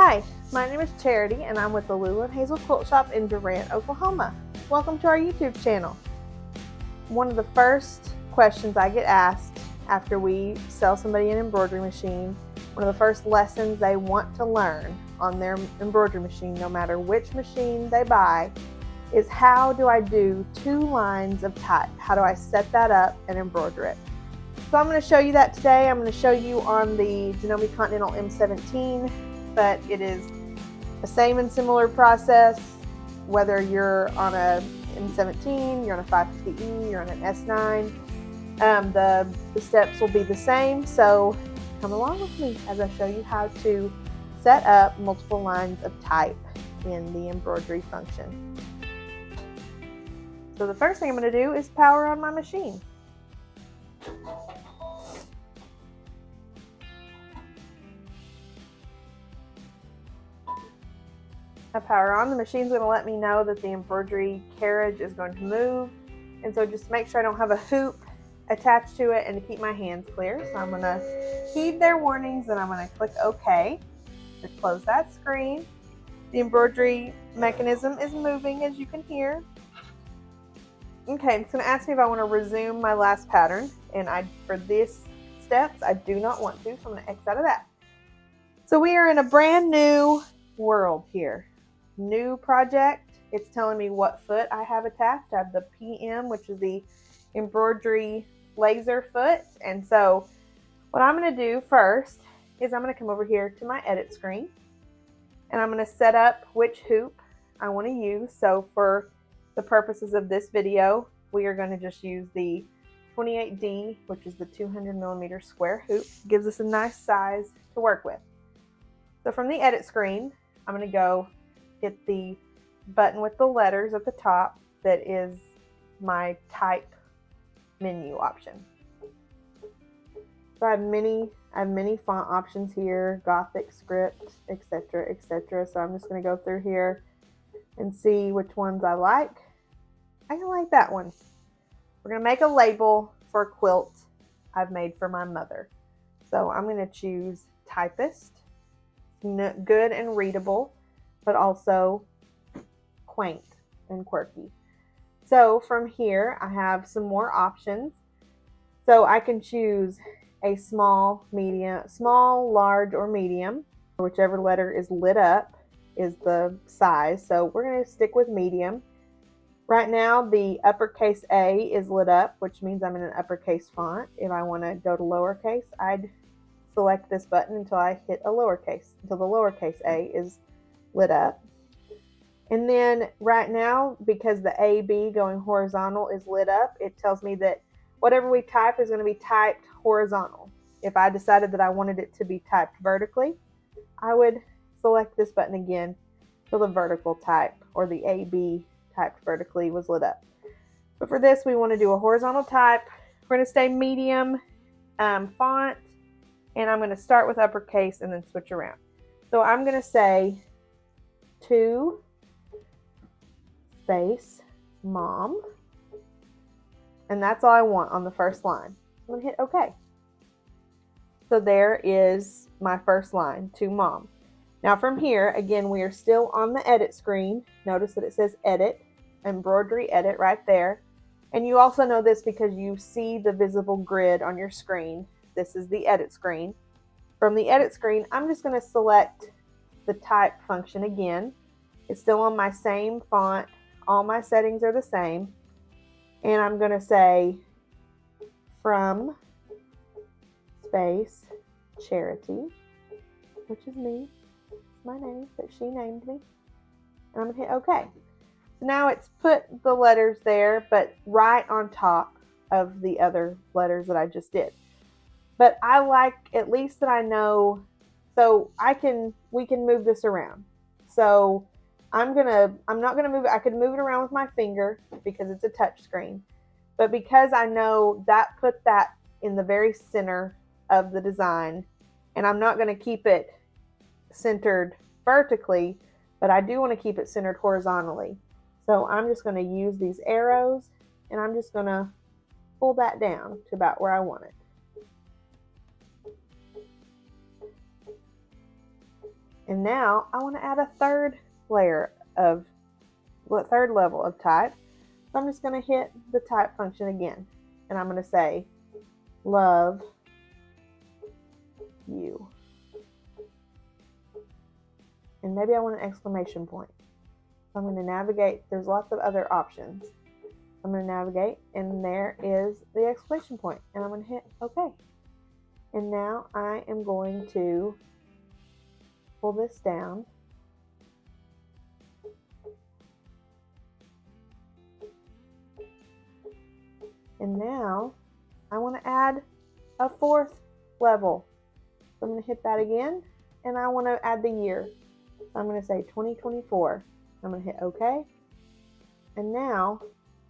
Hi, my name is Charity and I'm with the Lulu and Hazel Quilt Shop in Durant, Oklahoma. Welcome to our YouTube channel. One of the first questions I get asked after we sell somebody an embroidery machine, one of the first lessons they want to learn on their embroidery machine, no matter which machine they buy, is how do I do 2 lines of type? How do I set that up and embroider it? So I'm going to show you that today. I'm going to show you on the Janome Continental M17, but it is the same and similar process whether you're on a M17, you're on a 550E, you're on an S9. The steps will be the same, so come along with me as I show you how to set up multiple lines of type in the embroidery function. So the first thing I'm going to do is power on my machine. I power on, the machine's going to let me know that the embroidery carriage is going to move, and so just make sure I don't have a hoop attached to it and to keep my hands clear. So I'm going to heed their warnings and I'm going to click OK to close that screen. The embroidery mechanism is moving, as you can hear. Okay, it's going to ask me if I want to resume my last pattern, and for these steps I do not want to, so I'm going to X out of that. So we are in a brand new world here. New project. It's telling me what foot I have attached. I have the PM, which is the embroidery laser foot. And so what I'm going to do first is I'm going to come over here to my edit screen and I'm going to set up which hoop I want to use. So for the purposes of this video, we are going to just use the 28D, which is the 200mm square hoop. It gives us a nice size to work with. So from the edit screen, I'm going to go hit the button with the letters at the top that is my type menu option. So I have many font options here, Gothic, script, etc., etc. So I'm just going to go through here and see which ones I like. I like that one. We're going to make a label for a quilt I've made for my mother. So I'm going to choose Typist. Good and readable, but also quaint and quirky. So from here, I have some more options. So I can choose a small, medium, small, large, or medium. Whichever letter is lit up is the size. So we're going to stick with medium. Right now, the uppercase A is lit up, which means I'm in an uppercase font. If I want to go to lowercase, I'd select this button until I hit a lowercase, until the lowercase a is lit up. And then right now, because the AB going horizontal is lit up, it tells me that whatever we type is going to be typed horizontal. If I decided that I wanted it to be typed vertically, I would select this button again till the vertical type or the AB typed vertically was lit up. But for this, we want to do a horizontal type. We're going to stay medium font. And I'm going to start with uppercase and then switch around. So I'm going to say 2 space mom. And that's all I want on the first line. I'm going to hit OK. So there is my first line, to mom. Now from here, again, we are still on the edit screen. Notice that it says edit, embroidery edit right there. And you also know this because you see the visible grid on your screen. This is the edit screen. From the edit screen, I'm just going to select the type function again. It's still on my same font. All my settings are the same. And I'm going to say from space Charity, which is me. It's my name that she named me. And I'm going to hit OK. So now it's put the letters there, but right on top of the other letters that I just did. But I like at least that I know, so we can move this around. So I'm not gonna move it. I could move it around with my finger because it's a touch screen. But because I know that put that in the very center of the design, and I'm not gonna keep it centered vertically, but I do want to keep it centered horizontally. So I'm just gonna use these arrows and I'm just gonna pull that down to about where I want it. And now I want to add a third level of type. So I'm just going to hit the type function again. And I'm going to say, love you. And maybe I want an exclamation point. So I'm going to navigate. There's lots of other options. I'm going to navigate, and there is the exclamation point. And I'm going to hit OK. And now I am going to pull this down. And now I want to add a fourth level. So I'm going to hit that again, and I want to add the year. So I'm going to say 2024. I'm going to hit OK. And now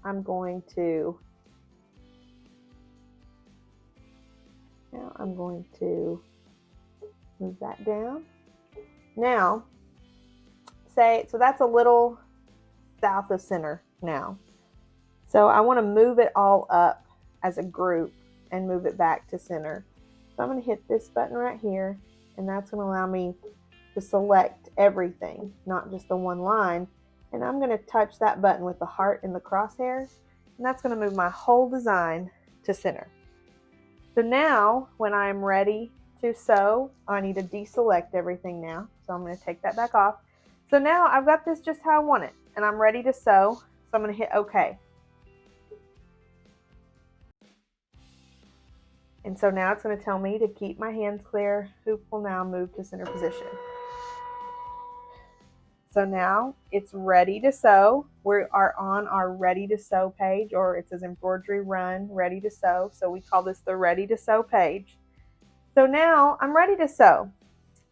I'm going to move that down. Now, so that's a little south of center now. So I want to move it all up as a group and move it back to center. So I'm going to hit this button right here, and that's going to allow me to select everything, not just the one line. And I'm going to touch that button with the heart and the crosshairs, and that's going to move my whole design to center. So now when I'm ready to sew, I need to deselect everything now. So I'm going to take that back off. So now I've got this just how I want it, and I'm ready to sew. So I'm going to hit OK. And so now it's going to tell me to keep my hands clear. Hoop will now move to center position. So now it's ready to sew. We are on our ready to sew page, or it says embroidery run, ready to sew. So we call this the ready to sew page. So now I'm ready to sew.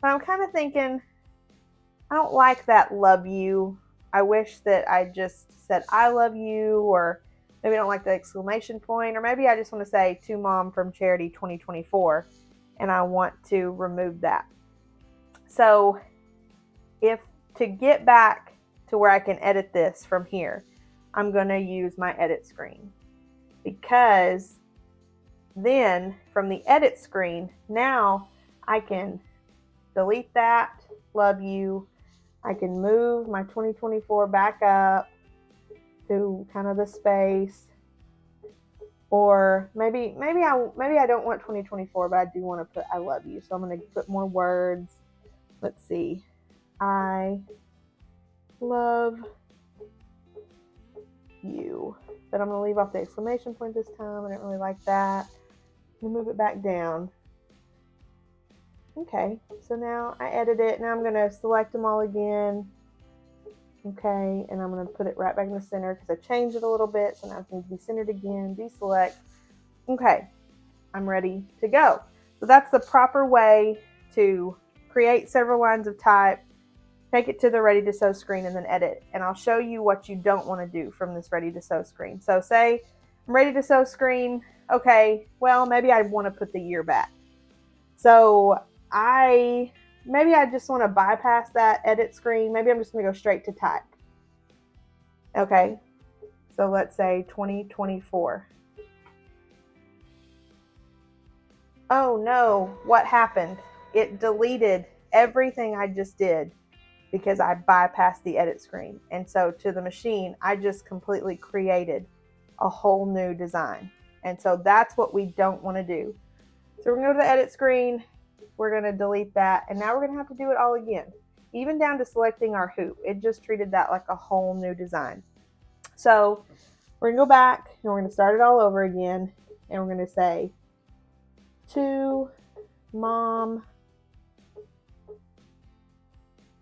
But I'm kind of thinking, I don't like that love you. I wish that I just said I love you, or maybe I don't like the exclamation point, or maybe I just want to say to Mom from Charity 2024, and I want to remove that. So to get back to where I can edit this from here, I'm going to use my edit screen, because then from the edit screen, now I can delete that, love you. I can move my 2024 back up to kind of the space, or maybe I don't want 2024, but I do want to put I love you. So I'm going to put more words. Let's see. I love you. But I'm going to leave off the exclamation point this time. I didn't really like that. I'm going to move it back down. Okay, so now I edit it. Now I'm going to select them all again. Okay, and I'm going to put it right back in the center because I changed it a little bit. So now it needs to be centered again. Deselect. Okay, I'm ready to go. So that's the proper way to create several lines of type, take it to the ready to sew screen, and then edit. And I'll show you what you don't want to do from this ready to sew screen. So say I'm ready to sew screen. Okay, well, maybe I want to put the year back. So maybe I just want to bypass that edit screen. Maybe I'm just going to go straight to type. Okay, so let's say 2024. Oh no, what happened? It deleted everything I just did because I bypassed the edit screen. And so to the machine, I just completely created a whole new design. And so that's what we don't want to do. So we're going to go to the edit screen. We're going to delete that. And now we're going to have to do it all again, even down to selecting our hoop. It just treated that like a whole new design. So we're going to go back and we're going to start it all over again. And we're going to say, to Mom.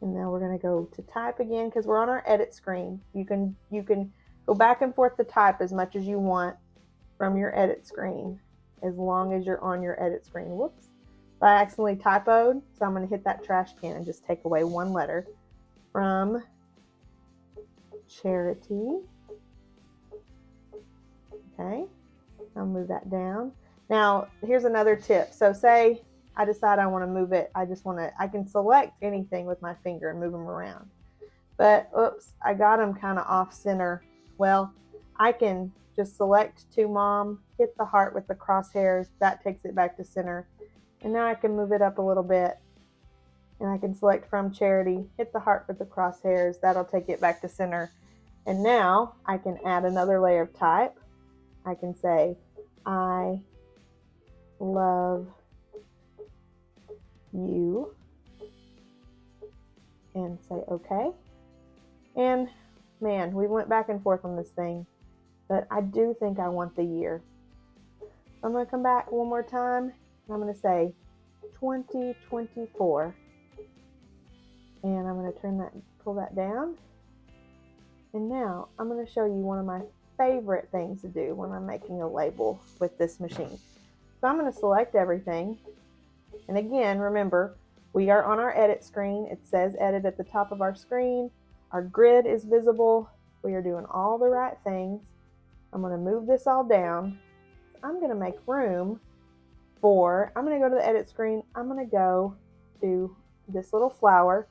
And now we're going to go to type again because we're on our edit screen. You can go back and forth to type as much as you want from your edit screen, as long as you're on your edit screen. Whoops. I accidentally typoed, so I'm going to hit that trash can and just take away one letter. From Charity. Okay. I'll move that down. Now, here's another tip. So say I decide I want to move it. I can select anything with my finger and move them around. But, oops, I got them kind of off center. Well, I can just select to Mom, hit the heart with the crosshairs. That takes it back to center. And now I can move it up a little bit. And I can select from charity, hit the heart with the crosshairs, that'll take it back to center. And now I can add another layer of type. I can say, I love you, and say okay. And man, we went back and forth on this thing, but I do think I want the year. So I'm going to come back one more time, and I'm going to say 2024, and I'm going to pull that down. And now I'm going to show you one of my favorite things to do when I'm making a label with this machine. So I'm going to select everything, and again, remember, we are on our edit screen. It says edit at the top of our screen. Our grid is visible. We are doing all the right things. I'm going to move this all down. I'm going to make room for, I'm going to go to the edit screen. I'm going to go to this little flower,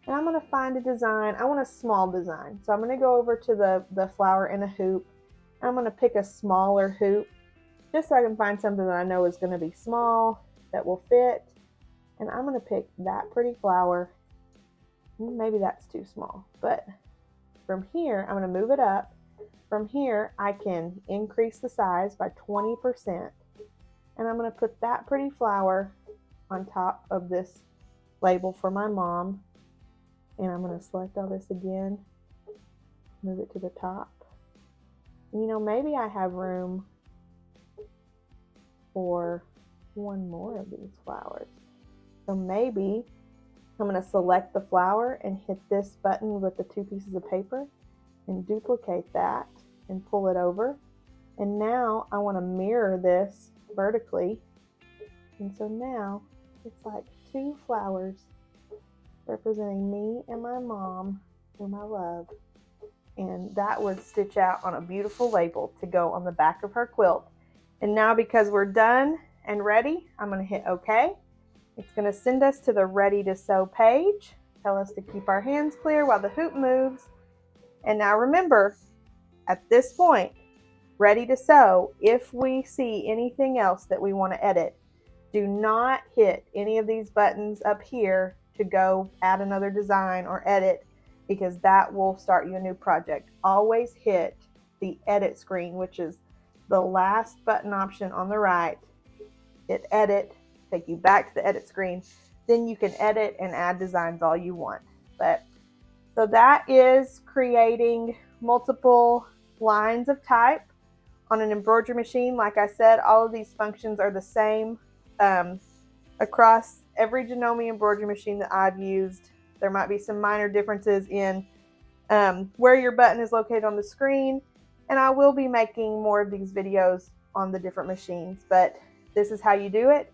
and I'm going to find a design. I want a small design. So I'm going to go over to the flower in a hoop. I'm going to pick a smaller hoop just so I can find something that I know is going to be small, that will fit. And I'm going to pick that pretty flower. Maybe that's too small, but from here, I'm going to move it up. From here, I can increase the size by 20%. And I'm going to put that pretty flower on top of this label for my mom. And I'm going to select all this again, move it to the top. You know, maybe I have room for one more of these flowers. So maybe I'm going to select the flower and hit this button with the 2 pieces of paper and duplicate that and pull it over. And now I want to mirror this vertically. And so now it's like 2 flowers representing me and my mom, whom I love. And that would stitch out on a beautiful label to go on the back of her quilt. And now, because we're done and ready, I'm going to hit OK. It's going to send us to the Ready to Sew page, tell us to keep our hands clear while the hoop moves. And now remember, at this point, Ready to Sew, if we see anything else that we want to edit, do not hit any of these buttons up here to go add another design or edit, because that will start you a new project. Always hit the edit screen, which is the last button option on the right. Hit edit, take you back to the edit screen. Then you can edit and add designs all you want. So that is creating multiple lines of type on an embroidery machine. Like I said, all of these functions are the same across every Janome embroidery machine that I've used. There might be some minor differences in where your button is located on the screen, and I will be making more of these videos on the different machines, but this is how you do it.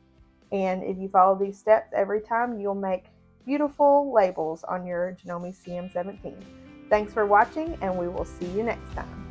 And if you follow these steps every time, you'll make beautiful labels on your Janome CM17. Thanks for watching, and we will see you next time.